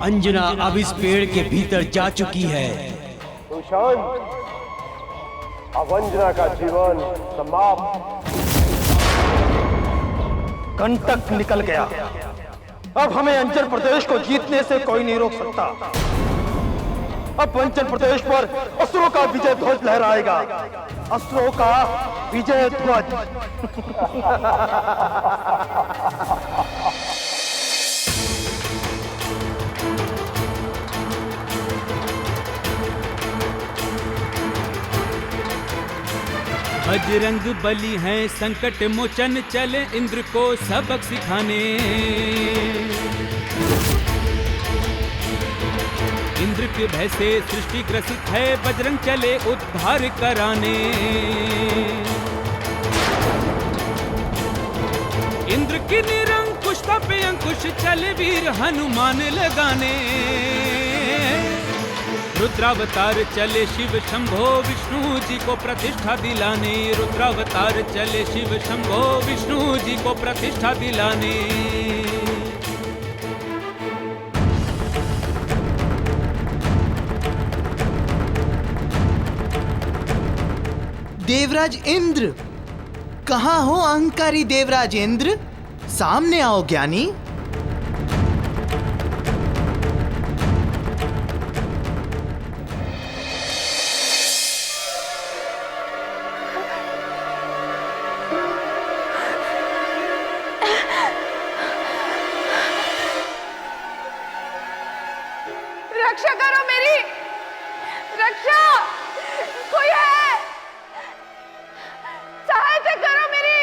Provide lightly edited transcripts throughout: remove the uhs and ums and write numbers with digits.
अंजना अब इस पेड़ के भीतर जा चुकी है। सुशांत, अब अंजना का जीवन समाप्त। कंटक निकल गया। अब हमें अंचल प्रदेश को जीतने से कोई नहीं रोक सकता। अब अंचल प्रदेश पर असुरों का विजय ध्वज लहराएगा। असुरों का विजय ध्वज। बजरंग बली हैं संकट मोचन, चले इंद्र को सबक सिखाने। इंद्र के भय से सृष्टि ग्रसित है, बजरंग चले उद्धार कराने। इंद्र की निरंकुशता पे अंकुश, चले वीर हनुमान लगाने। रुद्रावतार चले शिव शंभो, विष्णु जी को प्रतिष्ठा दिलाने। रुद्रावतार चले शिव शंभो, विष्णु जी को प्रतिष्ठा दिलाने। देवराज इंद्र, कहाँ हो अहंकारी देवराज इंद्र? सामने आओ ज्ञानी। रक्षा करो मेरी, रक्षा, कोई है, सहायता करो मेरी।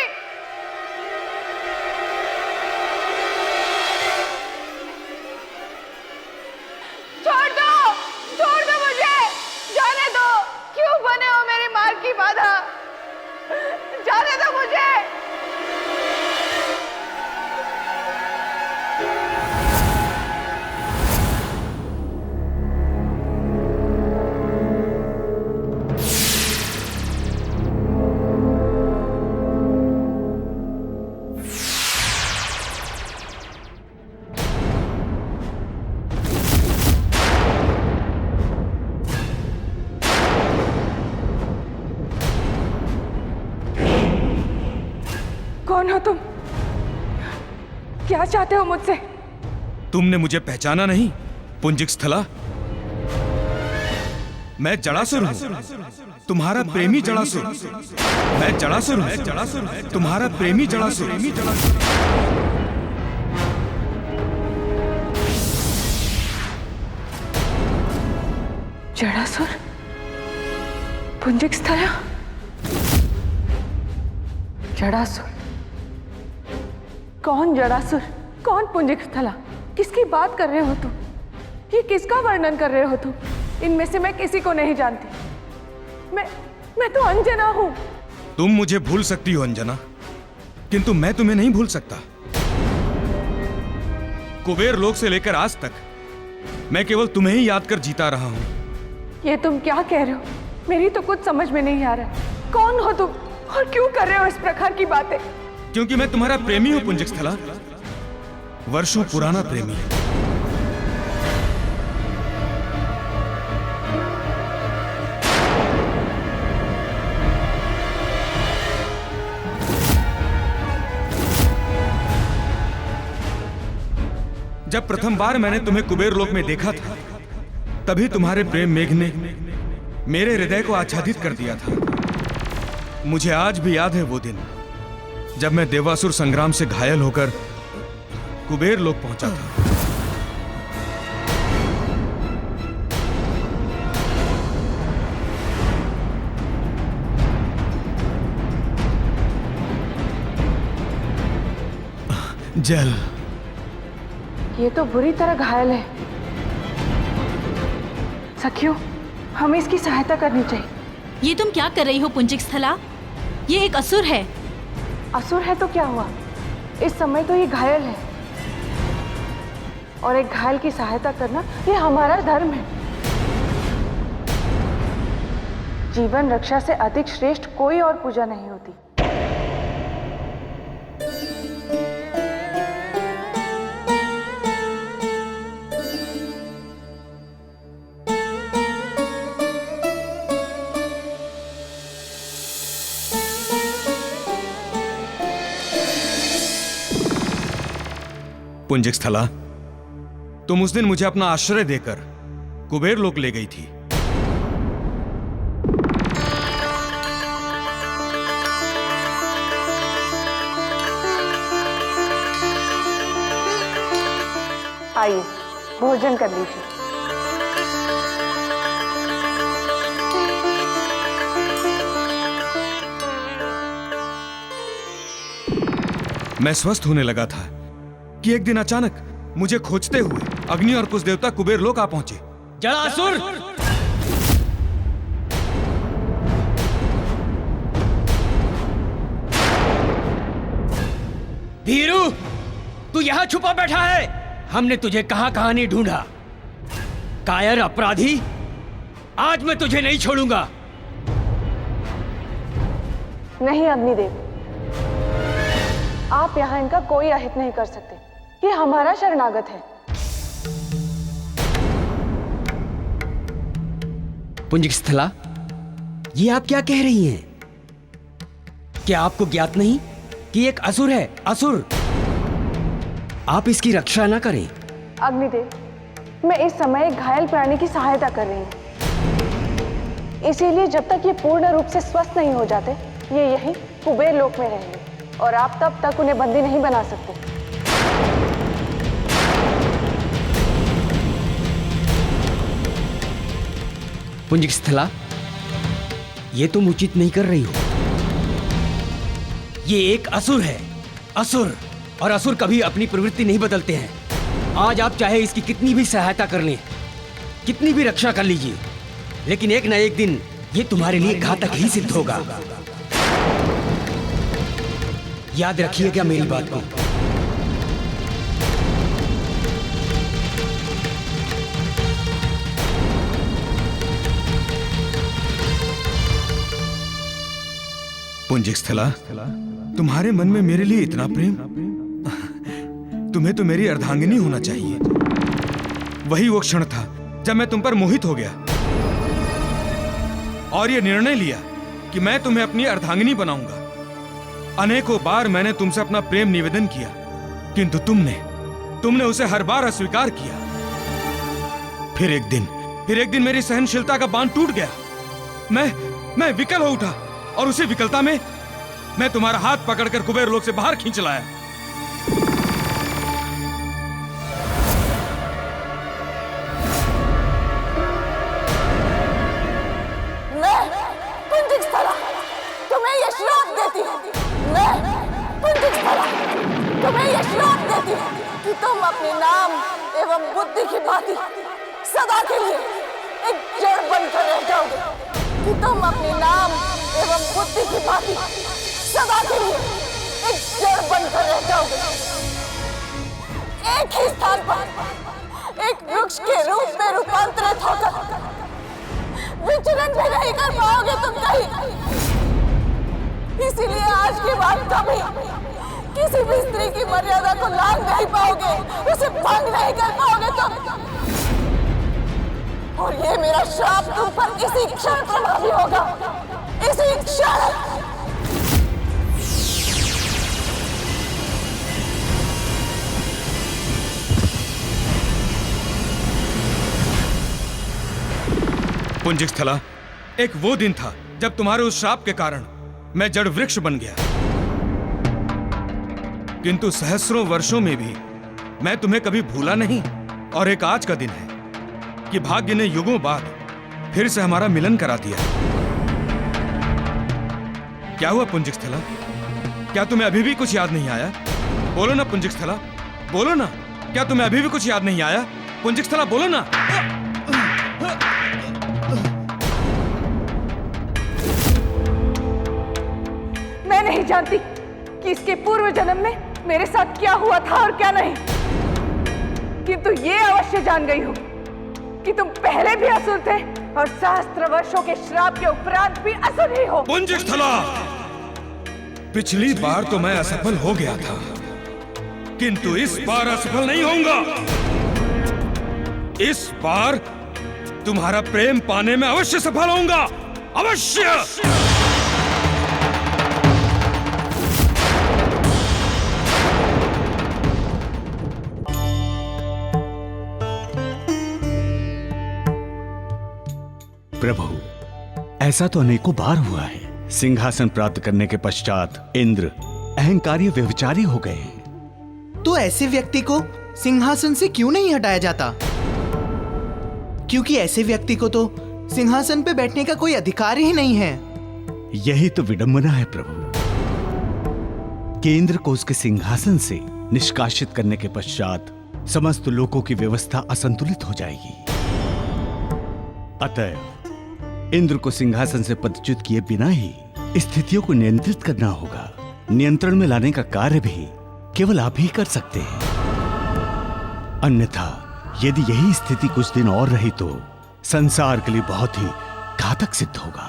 छोड़ दो मुझे, जाने दो। क्यों बने हो मेरी मार्ग की बाधा? जाने दो मुझे। कौन हो तुम? क्या चाहते हो मुझसे? तुमने मुझे पहचाना नहीं, पुंजिक स्थला? मैं जड़ासुर हूँ, तुम्हारा प्रेमी जड़ासुर। मैं जड़ासुर हूँ, तुम्हारा प्रेमी जड़ासुर। जड़ासुर? पुंजिक स्थला? जड़ासुर? कौन जड़ासुर? कौन पुंजिक स्थला? किसकी बात कर रहे हो तुम? ये किसका वर्णन कर रहे हो तुम? इनमें से मैं किसी को नहीं जानती। मैं तो अंजना हूं। तुम मुझे भूल सकती हो अंजना, किंतु मैं तुम्हें नहीं भूल सकता। कुबेर लोक से लेकर आज तक मैं केवल तुम्हें ही याद कर जीता रहा हूं। ये तुम क्या कह रहे हो? मेरी तो कुछ समझ में नहीं आ रहा। कौन हो तुम और क्यों कर रहे हो इस प्रकार की बातें? क्योंकि मैं तुम्हारा प्रेमी हूं पुंजिक स्थला, वर्षों पुराना प्रेमी। जब प्रथम बार मैंने तुम्हें कुबेर लोक में देखा था, तभी तुम्हारे प्रेम मेघ ने मेरे हृदय को आच्छादित कर दिया था। मुझे आज भी याद है वो दिन, जब मैं देवासुर संग्राम से घायल होकर कुबेर लोक पहुंचा था। जल ये तो बुरी तरह घायल है। सखियों, हमें इसकी सहायता करनी चाहिए। ये तुम क्या कर रही हो पुंजिक स्थला? ये एक असुर है। असुर है तो क्या हुआ? इस समय तो ये घायल है और एक घायल की सहायता करना ये हमारा धर्म है। जीवन रक्षा से अधिक श्रेष्ठ कोई और पूजा नहीं होती। पुंजिक स्थला, तुम उस दिन मुझे अपना आश्रय देकर कुबेर लोक ले गई थी। आइए, भोजन कर लीजिए। मैं स्वस्थ होने लगा था कि एक दिन अचानक मुझे खोजते हुए अग्नि और कुछ देवता कुबेर लोक आ पहुंचे। जलासुर! भीरू, तू यहां छुपा बैठा है। हमने तुझे कहां कहां नहीं ढूंढा। कायर अपराधी, आज मैं तुझे नहीं छोड़ूंगा। नहीं अग्निदेव, आप यहाँ इनका कोई अहित नहीं कर सकते। ये हमारा शरणागत है। पुंजिक स्थला, ये आप क्या कह रही हैं? क्या आपको ज्ञात नहीं कि एक असुर है? असुर! आप इसकी रक्षा ना करें। अग्निदेव, मैं इस समय एक घायल प्राणी की सहायता कर रही हूँ। इसीलिए जब तक ये पूर्ण रूप से स्वस्थ नहीं हो जाते, ये यहीं कुबेर लोक में रहेंगे और आप तब तक उन्हें बंदी नहीं बना सकते। पुंजिक स्थला, ये तुम उचित नहीं कर रही हो। ये एक असुर है, असुर। और असुर कभी अपनी प्रवृत्ति नहीं बदलते हैं। आज आप चाहे इसकी कितनी भी सहायता कर लें, कितनी भी रक्षा कर लीजिए, लेकिन एक ना एक दिन ये तुम्हारे लिए घातक ही सिद्ध होगा। याद रखिएगा मेरी बात को। पुंजिक स्थला, तुम्हारे मन में मेरे लिए इतना प्रेम, तुम्हें तो मेरी अर्धांगिनी होना चाहिए। वही वो क्षण था जब मैं तुम पर मोहित हो गया और यह निर्णय लिया कि मैं तुम्हें अपनी अर्धांगिनी बनाऊंगा। अनेकों बार मैंने तुमसे अपना प्रेम निवेदन किया, किंतु तुमने उसे हर बार अस्वीकार किया। फिर एक दिन मेरी सहनशीलता का बांध टूट गया। मैं विकल हो उठा और उसी विकलता में मैं तुम्हारा हाथ पकड़कर कुबेर लोक से बाहर खींच लाया। मैं पुंजिक स्थला तुम्हें यह श्राप देती हूँ। मैं पुंजिक स्थला तुम्हें यह श्राप देती हूँ कि तुम अपने नाम एवं बुद्धि की भांति सदा के लिए एक जड़ बनकर रह जाओगे। कि तुम अपने नाम एवं बुद्धि की भांति सदा के लिए एक जड़ बनकर रह जाओगे। एक ही स्थान पर एक वृक्ष के रूप में रूपांतरित होकर विचलन भी नहीं कर पाओगे तुम कहीं। इसीलिए आज के बाद कभी किसी भी स्त्री की मर्यादा को लांघ नहीं पाओगे, उसे भंग नहीं कर पाओगे तुम। और ये मेरा श्राप तुम पर इसी क्षण प्रभावी होगा, इसी क्षण। पुंजिक स्थला, एक वो दिन था जब तुम्हारे उस श्राप के कारण मैं जड़ वृक्ष बन गया। किंतु सहस्रों वर्षों में भी मैं तुम्हें कभी भूला नहीं। और एक आज का दिन है कि भाग्य ने युगों बाद फिर से हमारा मिलन करा दिया। क्या हुआ पुंजिक स्थला? क्या तुम्हें अभी भी कुछ याद नहीं आया? बोलो ना पुंजिक स्थला, बोलो ना। क्या तुम्हें अभी भी कुछ याद नहीं आया? पुंजिकस्थला बोलो ना। मैं नहीं जानती कि इसके पूर्व जन्म में मेरे साथ क्या हुआ था और क्या नहीं, किंतु ये अवश्य जान गई हूँ कि तुम पहले भी असुर थे और सहस्त्र वर्षों के श्राप के उपरांत भी असुर ही हो। पुंजिकस्थला, पिछली बार तो मैं असफल हो गया था, किंतु इस बार असफल नहीं होऊंगा। इस बार तुम्हारा प्रेम पाने में अवश्य सफल होऊंगा, अवश्य। प्रभु, ऐसा तो अनेकों बार हुआ है। सिंहासन प्राप्त करने के पश्चात इंद्र अहंकारी व्यभिचारी हो गए हैं। तो ऐसे व्यक्ति को सिंहासन से क्यों नहीं हटाया जाता? क्योंकि ऐसे व्यक्ति को तो सिंहासन पे बैठने का कोई अधिकार ही नहीं है। यही तो विडंबना है प्रभु, कि इंद्र को उसके सिंहासन से निष्कासित करने के पश्चात समस्त लोकों की व्यवस्था असंतुलित हो जाएगी। अतः इंद्र को सिंहासन से पदच्युत किए बिना ही स्थितियों को नियंत्रित करना होगा। नियंत्रण में लाने का कार्य भी केवल आप ही कर सकते हैं। अन्यथा यदि यही स्थिति कुछ दिन और रही तो संसार के लिए बहुत ही घातक सिद्ध होगा।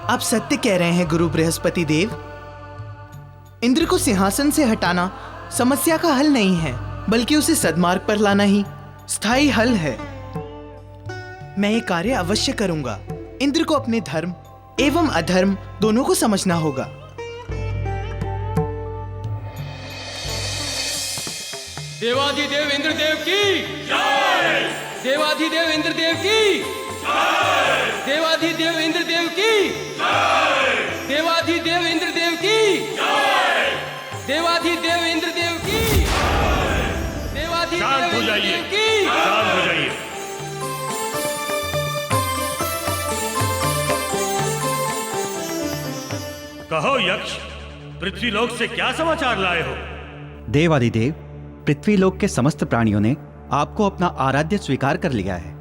आप सत्य कह रहे हैं गुरु बृहस्पति देव। इंद्र को सिंहासन से हटाना समस्या का हल नहीं है, बल्कि उसे सद्मार्ग पर लाना ही स्थायी हल है। मैं ये कार्य अवश्य करूंगा। इंद्र को अपने धर्म एवं अधर्म दोनों को समझना होगा। देवाधिदेव इंद्रदेव की जय। देवाधिदेव इंद्रदेव की जय। देवाधिदेव इंद्रदेव की जय। देवाधिदेव इंद्रदेव की जय। देवाधिदेव इंद्रदेव की जय। शांत हो जाइए, शांत हो जाइए। कहो यक्ष, पृथ्वीलोक से क्या समाचार लाए हो? देवाधिदेव, पृथ्वीलोक के समस्त प्राणियों ने आपको अपना आराध्य स्वीकार कर लिया है।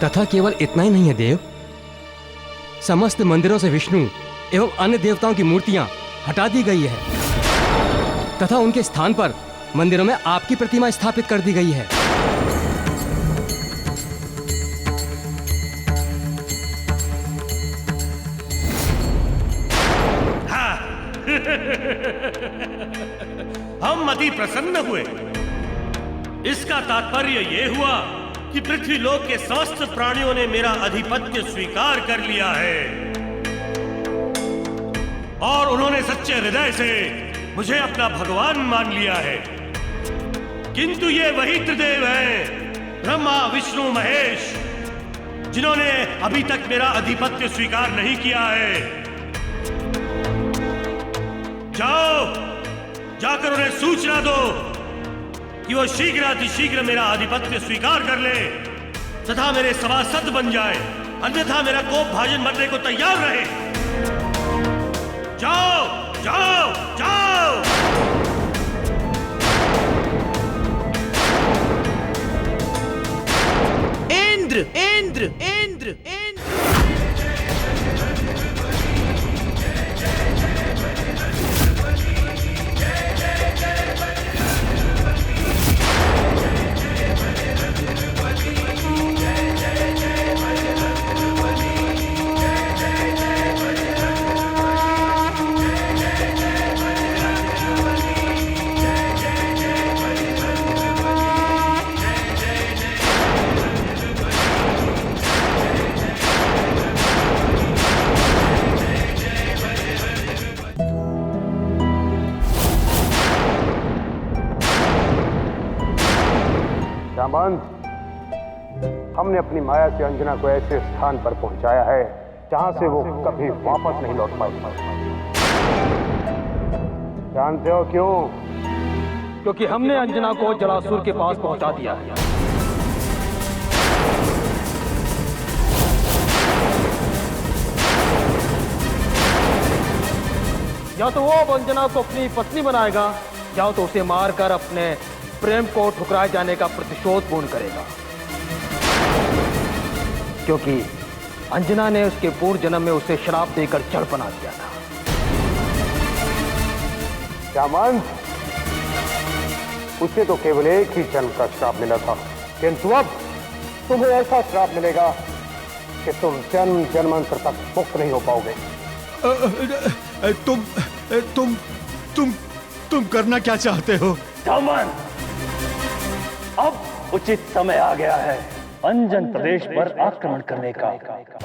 तथा केवल इतना ही नहीं है देव, समस्त मंदिरों से विष्णु एवं अन्य देवताओं की मूर्तियां हटा दी गई है तथा उनके स्थान पर मंदिरों में आपकी प्रतिमा स्थापित कर दी गई है। हाँ। हम अति प्रसन्न हुए। इसका तात्पर्य यह हुआ कि पृथ्वीलोक के समस्त प्राणियों ने मेरा आधिपत्य स्वीकार कर लिया है और उन्होंने सच्चे हृदय से मुझे अपना भगवान मान लिया है। किंतु ये वही त्रिदेव हैं, ब्रह्मा विष्णु महेश, जिन्होंने अभी तक मेरा आधिपत्य स्वीकार नहीं किया है। जाओ, जाकर उन्हें सूचना दो कि वो शीघ्र मेरा आधिपत्य स्वीकार कर ले तथा मेरे सभासद बन जाए, अन्यथा मेरा कोप भाजन बनने को तैयार रहे। जाओ जाओ जाओ। इंद्र इंद्र इंद्र इंद्र। जामवंत, हमने अपनी माया से अंजना को ऐसे स्थान पर पहुंचाया है जहां से वो कभी वापस नहीं लौट पाएगी। जानते हो क्यों? क्योंकि हमने अंजना को जलासुर के पास पहुंचा दिया है। या तो वो अब अंजना को अपनी पत्नी बनाएगा या तो उसे मारकर अपने प्रेम को ठुकराए जाने का प्रतिशोध पूर्ण करेगा, क्योंकि अंजना ने उसके पूर्व जन्म में उसे श्राप देकर जड़ बना दिया था। श्यामंत, उसे तो केवल एक ही जन्म का श्राप मिला था, किंतु अब तुम्हें ऐसा श्राप मिलेगा कि तुम जन्म जन्मांतर तक मुक्त नहीं हो पाओगे। तुम करना क्या चाहते हो? श्यामंत, अब उचित समय आ गया है अंजन प्रदेश पर आक्रमण करने का,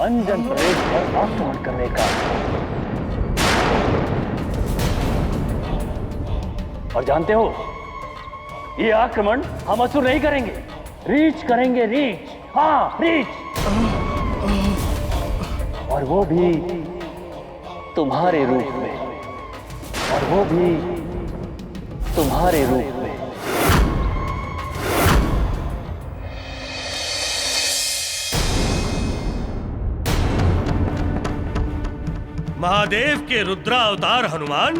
अंजन प्रदेश पर आक्रमण करने का। और जानते हो, ये आक्रमण हम असुर नहीं करेंगे, रीछ करेंगे, रीछ, हाँ रीछ, और वो भी तुम्हारे रूप में, और वो भी तुम्हारे रूप में। महादेव के रुद्रावतार हनुमान,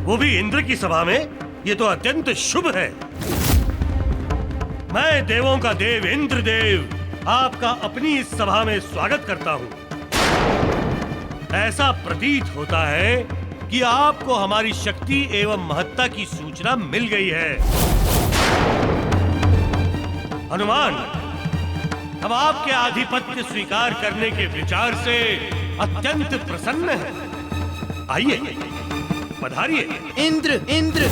वो भी इंद्र की सभा में, ये तो अत्यंत शुभ है। मैं देवों का देव इंद्रदेव आपका अपनी इस सभा में स्वागत करता हूं। ऐसा प्रतीत होता है कि आपको हमारी शक्ति एवं महत्ता की सूचना मिल गई है। हनुमान, हम आपके आधिपत्य स्वीकार करने के विचार से अत्यंत प्रसन्न हैं। आइए, पधारिए। इंद्र, इंद्र,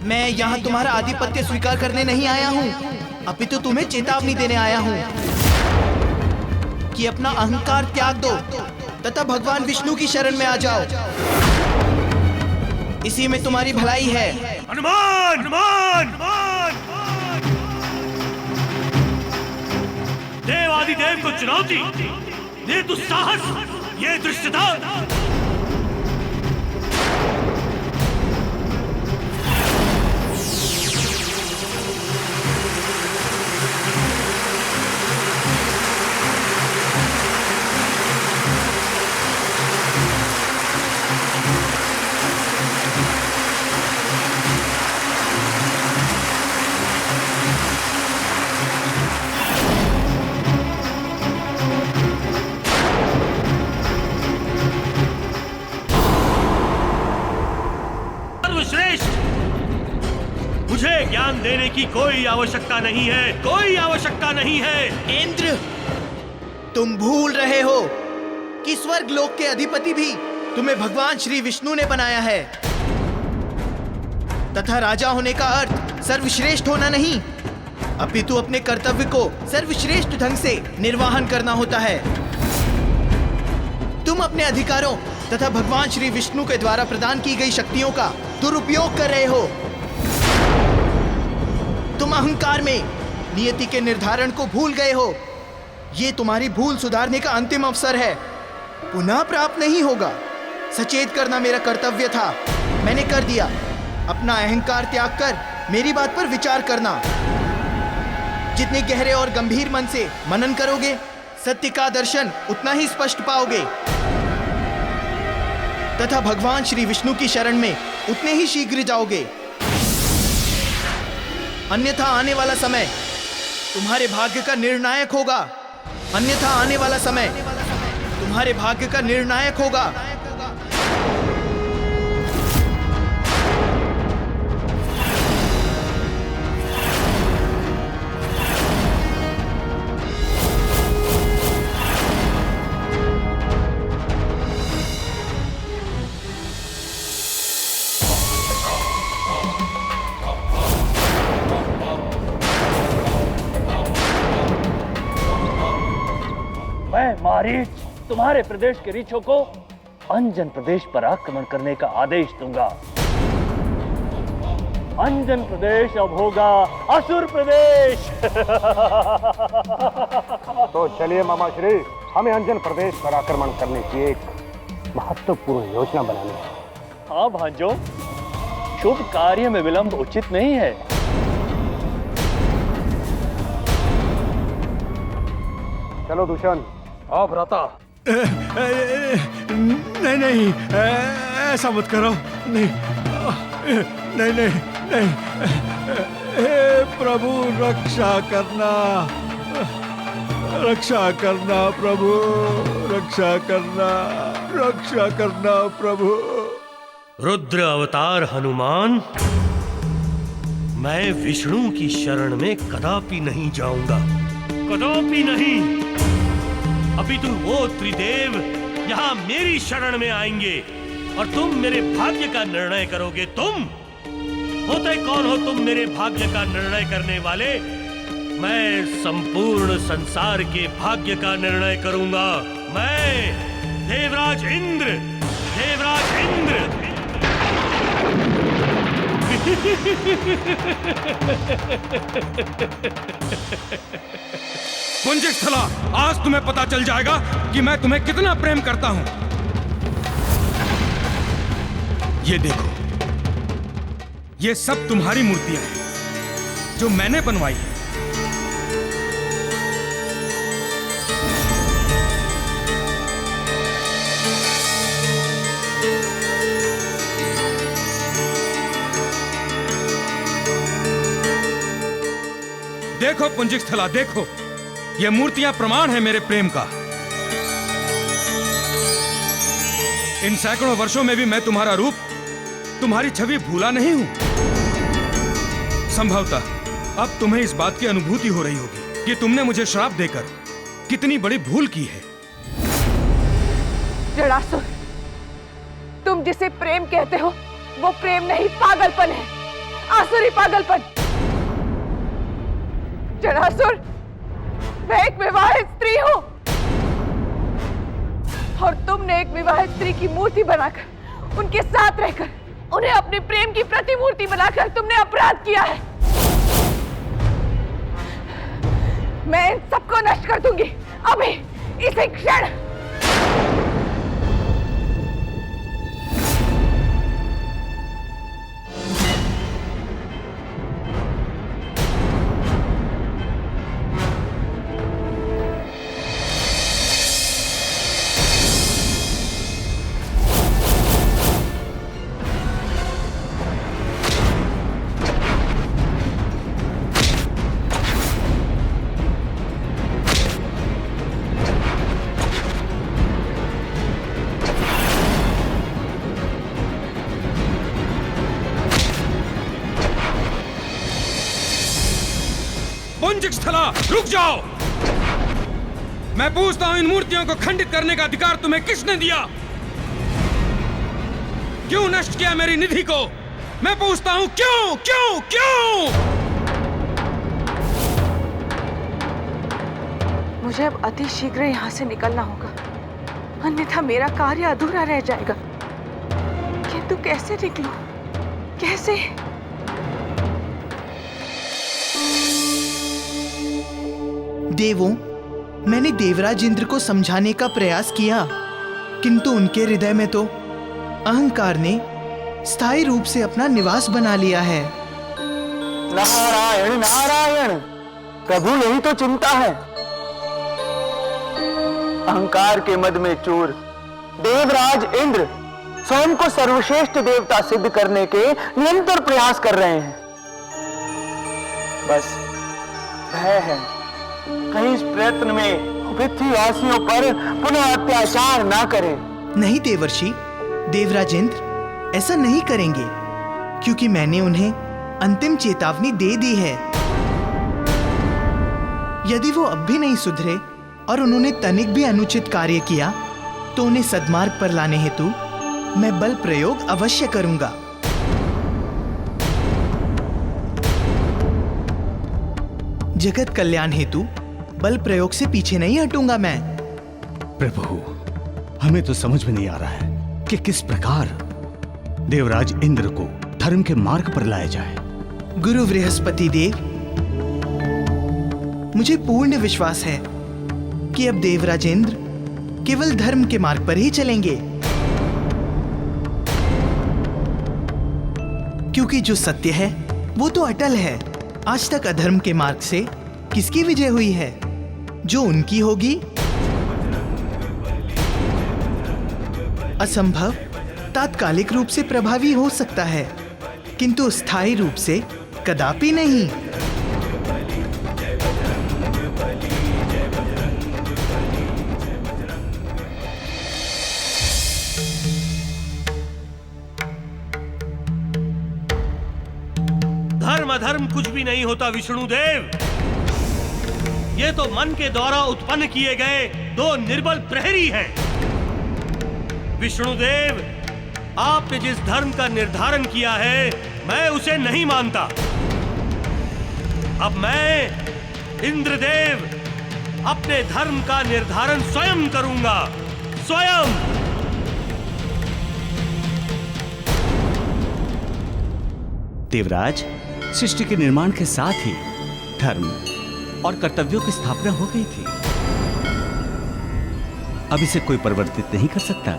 मैं यहाँ तुम्हारा आधिपत्य स्वीकार करने नहीं आया हूँ, अपितु तुम्हें चेतावनी देने आया हूँ कि अपना अहंकार त्याग दो तथा भगवान विष्णु की शरण में आ जाओ। इसी में तुम्हारी भलाई है। हनुमान, हनुमान, हनुमान, देवादिदेव को चुनौती, ये दुस्साहस, ये दृष्टता। मुझे ज्ञान देने की कोई आवश्यकता नहीं है, कोई आवश्यकता नहीं है। इंद्र, तुम भूल रहे हो कि स्वर्ग लोक के अधिपति भी तुम्हें भगवान श्री विष्णु ने बनाया है, तथा राजा होने का अर्थ सर्वश्रेष्ठ होना नहीं, अपितु अपने कर्तव्य को सर्वश्रेष्ठ ढंग से निर्वाहन करना होता है। तुम अपने अधिकारों तथा भगवान श्री विष्णु के द्वारा प्रदान की गई शक्तियों का दुरुपयोग कर रहे हो। तुम अहंकार में नियति के निर्धारण को भूल गए हो। ये तुम्हारी भूल सुधारने का अंतिम अवसर है, पुनः प्राप्त नहीं होगा। सचेत करना मेरा कर्तव्य था, मैंने कर दिया। अपना अहंकार त्याग कर मेरी बात पर विचार करना। जितने गहरे और गंभीर मन से मनन करोगे, सत्य का दर्शन उतना ही स्पष्ट पाओगे, तथा भगवान श्री विष्णु की शरण में उतने ही शीघ्र जाओगे। अन्यथा आने वाला समय तुम्हारे भाग्य का निर्णायक होगा। अन्यथा आने वाला समय तुम्हारे भाग्य का निर्णायक होगा। मैं मारीच तुम्हारे प्रदेश के रीछों को अंजन प्रदेश पर आक्रमण करने का आदेश दूंगा। अंजन प्रदेश अब होगा असुर प्रदेश। तो चलिए मामा श्री, हमें अंजन प्रदेश पर आक्रमण करने की एक महत्वपूर्ण योजना बनानी है। हाँ भांजो, शुभ कार्य में विलंब उचित नहीं है। चलो दुष्यंत। हाँ भ्राता, नहीं नहीं, ऐसा मत करो। नहीं नहीं नहीं नहीं, हे प्रभु रक्षा करना, रक्षा करना प्रभु, रक्षा करना, रक्षा करना प्रभु। रुद्र अवतार हनुमान, मैं विष्णु की शरण में कदापि नहीं जाऊंगा, कदापि नहीं। अभी तो वो त्रिदेव यहाँ मेरी शरण में आएंगे और तुम मेरे भाग्य का निर्णय करोगे। तुम होते कौन हो तुम मेरे भाग्य का निर्णय करने वाले? मैं संपूर्ण संसार के भाग्य का निर्णय करूंगा। मैं देवराज इंद्र, देवराज इंद्र। पुंजिकस्थला, आज तुम्हें पता चल जाएगा कि मैं तुम्हें कितना प्रेम करता हूं। ये देखो, ये सब तुम्हारी मूर्तियां हैं जो मैंने बनवाई है। देखो पुंजिकस्थला, देखो, ये मूर्तियां प्रमाण है मेरे प्रेम का। इन सैकड़ों वर्षों में भी मैं तुम्हारा रूप, तुम्हारी छवि भूला नहीं हूं। संभवतः अब तुम्हें इस बात की अनुभूति हो रही होगी कि तुमने मुझे श्राप देकर कितनी बड़ी भूल की है। जड़ासुर, तुम जिसे प्रेम कहते हो वो प्रेम नहीं, पागलपन है, आसुरी पागलपन। जड़ासुर, मैं एक विवाहित स्त्री हूं और तुमने एक विवाहित स्त्री की मूर्ति बनाकर, उनके साथ रहकर, उन्हें अपने प्रेम की प्रतिमूर्ति बनाकर तुमने अपराध किया है। मैं इन सबको नष्ट कर दूंगी अभी, इसी क्षण। पुंजिकस्थला, रुक जाओ। मैं पूछता हूं, इन मूर्तियों को खंडित करने का अधिकार तुम्हें किसने दिया? क्यों नष्ट किया मेरी निधि को? मैं पूछता हूं, क्यों क्यों क्यों? मुझे अब अति शीघ्र यहाँ से निकलना होगा, अन्यथा मेरा कार्य अधूरा रह जाएगा। किंतु कैसे निकलूं? कैसे? देवों, मैंने देवराज इंद्र को समझाने का प्रयास किया, किंतु उनके हृदय में तो अहंकार ने स्थायी रूप से अपना निवास बना लिया है। नारायण नारायण, प्रभु यही तो चिंता है। अहंकार के मद में चूर देवराज इंद्र स्वयं को सर्वश्रेष्ठ देवता सिद्ध करने के निरंतर प्रयास कर रहे हैं। बस भय है कहीं इस प्रयत्न में पृथ्वीवासियों पर पुनः अत्याचार ना करें। नहीं देवर्षि, देवराज इंद्र ऐसा नहीं करेंगे, क्योंकि मैंने उन्हें अंतिम चेतावनी दे दी है। यदि वो अब भी नहीं सुधरे और उन्होंने तनिक भी अनुचित कार्य किया, तो उन्हें सद्मार्ग पर लाने हेतु मैं बल प्रयोग अवश्य करूंगा। जगत कल्याण हेतु बल प्रयोग से पीछे नहीं हटूंगा मैं। प्रभु, हमें तो समझ में नहीं आ रहा है कि किस प्रकार देवराज इंद्र को धर्म के मार्ग पर लाया जाए। गुरु बृहस्पति देव, मुझे पूर्ण विश्वास है कि अब देवराज इंद्र केवल धर्म के मार्ग पर ही चलेंगे, क्योंकि जो सत्य है वो तो अटल है। आज तक अधर्म के मार्ग से किसकी विजय हुई है? जो उनकी होगी असंभव तात्कालिक रूप से प्रभावी हो सकता है, किंतु स्थायी रूप से कदापि नहीं। धर्म अधर्म कुछ भी नहीं होता विष्णुदेव। ये तो मन के द्वारा उत्पन्न किए गए दो निर्बल प्रहरी हैं। विष्णुदेव, आपने जिस धर्म का निर्धारण किया है मैं उसे नहीं मानता। अब मैं इंद्रदेव अपने धर्म का निर्धारण स्वयं करूंगा, स्वयं। देवराज, सृष्टि के निर्माण के साथ ही धर्म और कर्तव्यों की स्थापना हो गई थी। अब इसे कोई परिवर्तित नहीं कर सकता।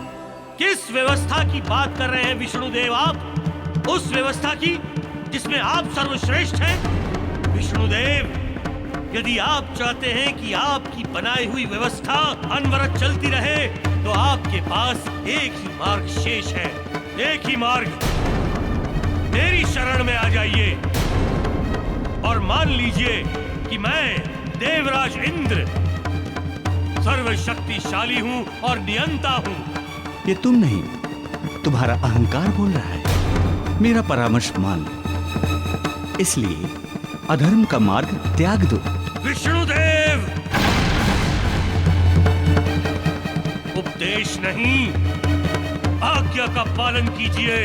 किस व्यवस्था की बात कर रहे हैं विष्णुदेव आप? उस व्यवस्था की जिसमें आप सर्वश्रेष्ठ हैं। विष्णुदेव, यदि आप चाहते हैं कि आपकी बनाई हुई व्यवस्था अनवरत चलती रहे तो आपके पास एक ही मार्ग शेष है, एक ही मार्ग। मेरी शरण में आ जाइए और मान लीजिए कि मैं देवराज इंद्र सर्वशक्तिशाली हूं और नियंता हूं। ये तुम नहीं, तुम्हारा अहंकार बोल रहा है। मेरा परामर्श मान, इसलिए अधर्म का मार्ग त्याग दो। विष्णुदेव, उपदेश नहीं, आज्ञा का पालन कीजिए।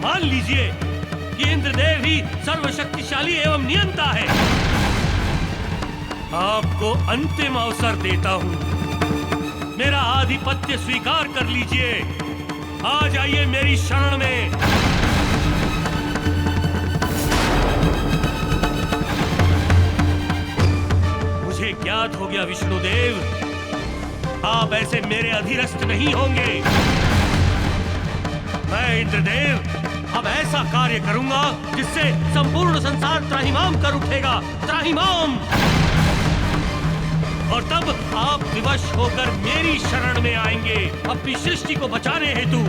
मान लीजिए कि इंद्रदेव ही सर्वशक्तिशाली एवं नियंता है। आपको अंतिम अवसर देता हूं, मेरा आधिपत्य स्वीकार कर लीजिए। आ जाइए मेरी शरण में। मुझे ज्ञात हो गया विष्णुदेव, आप ऐसे मेरे अधीनस्थ नहीं होंगे। मैं इंद्रदेव अब ऐसा कार्य करूंगा जिससे संपूर्ण संसार त्राहिमाम कर उठेगा, त्राहिमाम। और तब आप विवश होकर मेरी शरण में आएंगे अपनी सृष्टि को बचाने हेतु,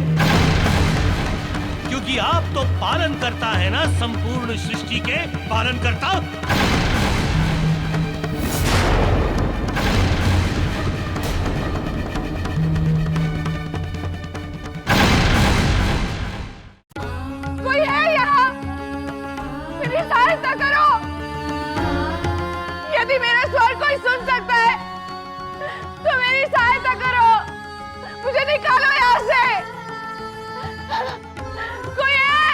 क्योंकि आप तो पालन करता है ना, संपूर्ण सृष्टि के पालन करता। कोई है यहाँ? मेरी सहायता करो। यदि मेरा स्वर कोई सुन सकता है तो मेरी सहायता करो, मुझे निकालो यहाँ से। कोई है?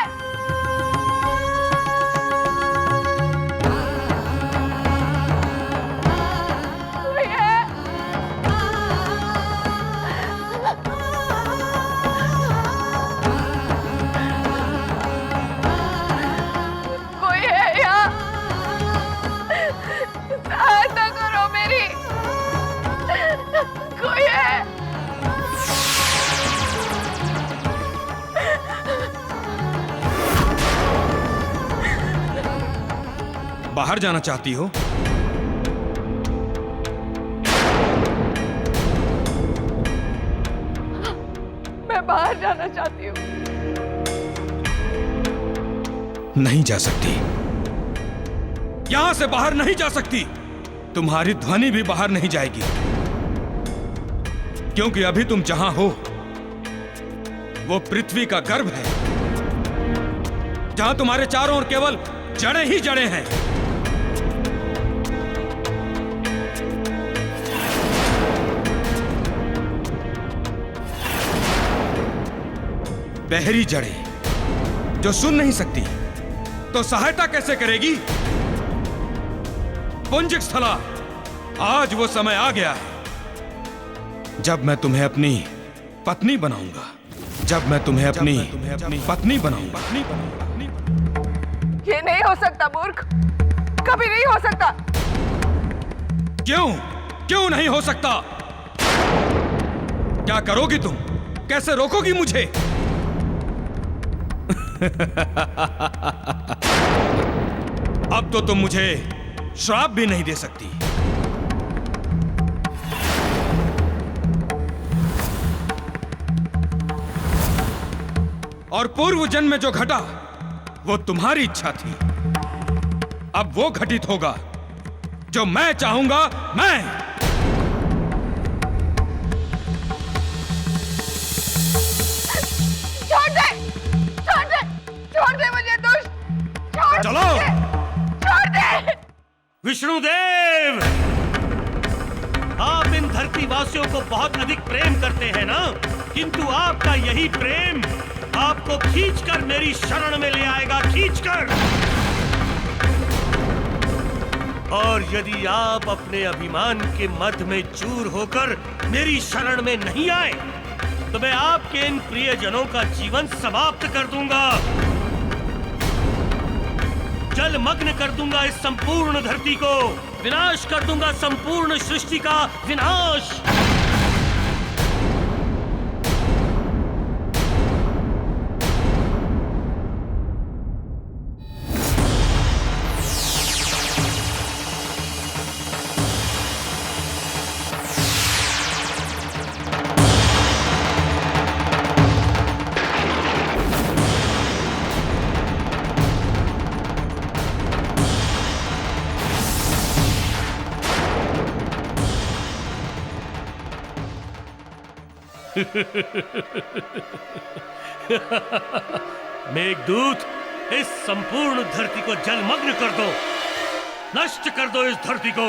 कोई है? कोई है यहाँ? सहायता करो मेरी। कोई है? बाहर जाना चाहती हो? मैं बाहर जाना चाहती हूँ। नहीं जा सकती, यहां से बाहर नहीं जा सकती। तुम्हारी ध्वनि भी बाहर नहीं जाएगी, क्योंकि अभी तुम जहां हो वो पृथ्वी का गर्भ है, जहां तुम्हारे चारों ओर केवल जड़ें ही जड़ें हैं। बहरी जड़ें जो सुन नहीं सकती तो सहायता कैसे करेगी? पुंजिक स्थला, आज वो समय आ गया है जब मैं तुम्हें अपनी पत्नी बनाऊंगा, जब मैं तुम्हें अपनी पत्नी बनाऊंगा। ये नहीं हो सकता मूर्ख, कभी नहीं हो सकता। क्यों? क्यों नहीं हो सकता? क्या करोगी तुम? कैसे रोकोगी मुझे? अब तो तुम मुझे श्राप भी नहीं दे सकती। और पूर्व जन्म में जो घटा वो तुम्हारी इच्छा थी। अब वो घटित होगा जो मैं चाहूंगा। मैं छोड़ दे मुझे दुष्ट, चलो। छोड़ दे। विष्णुदेव, आप इन धरतीवासियों को बहुत अधिक प्रेम करते हैं ना, किंतु आपका यही प्रेम आपको खींचकर मेरी शरण में ले आएगा, खींचकर। और यदि आप अपने अभिमान के मद में चूर होकर मेरी शरण में नहीं आए तो मैं आपके इन प्रियजनों का जीवन समाप्त कर दूंगा, जलमग्न कर दूंगा इस संपूर्ण धरती को, विनाश कर दूंगा संपूर्ण सृष्टि का विनाश। मेघदूत, इस संपूर्ण धरती को जलमग्न कर दो, नष्ट कर दो इस धरती को।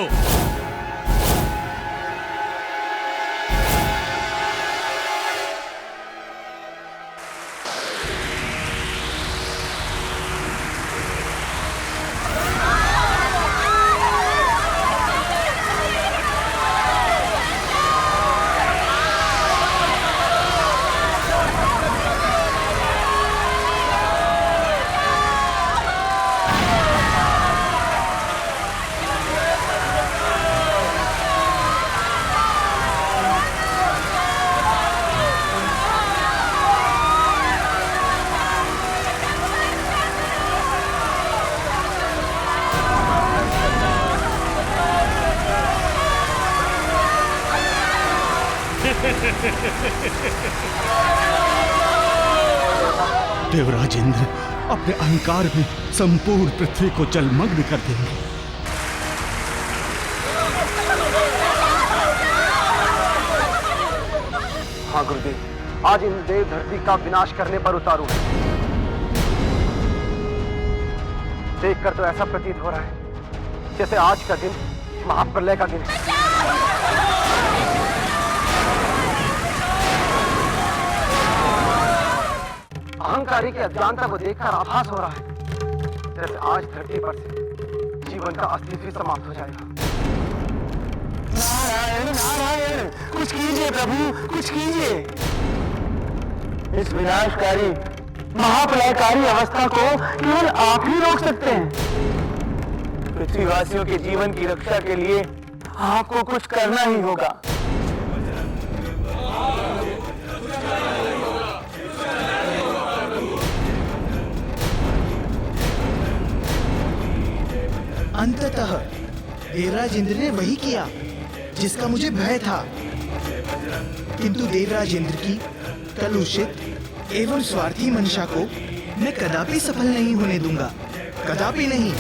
देवराज इंद्र अपने अहंकार में संपूर्ण पृथ्वी को जलमग्न कर देंगे। हाँ गुरुदेव, आज इन देव धरती का विनाश करने पर उतारू है। देखकर तो ऐसा प्रतीत हो रहा है जैसे आज का दिन महाप्रलय का दिन है। अहंकारी की अज्ञानता को देखकर आभास हो रहा है जैसे आज धरती पर से जीवन का अस्तित्व समाप्त हो जाएगा। नारायण नारायण, कुछ कीजिए प्रभु, कुछ कीजिए। इस विनाशकारी महाप्रलयकारी अवस्था को केवल आप ही रोक सकते हैं। पृथ्वीवासियों के जीवन की रक्षा के लिए आपको कुछ करना ही होगा। अंततः देवराज इंद्र ने वही किया जिसका मुझे भय था, किंतु देवराज इंद्र की कलुषित एवं स्वार्थी मंशा को मैं कदापि सफल नहीं होने दूंगा, कदापि नहीं।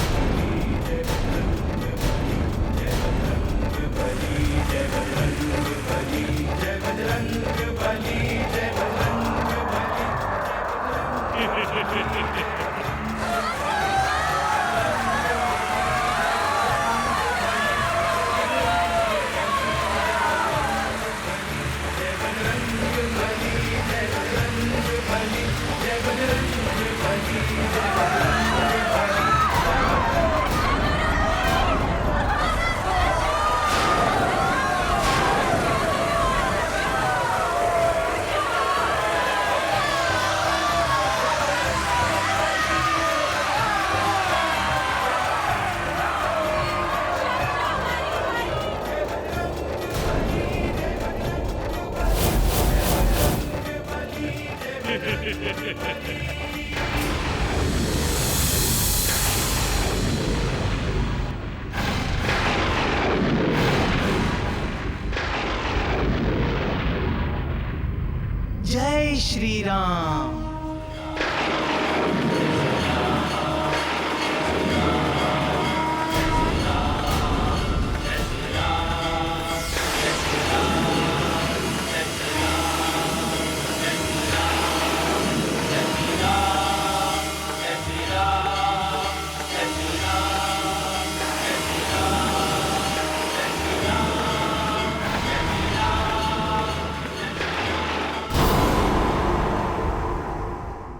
जय श्री राम।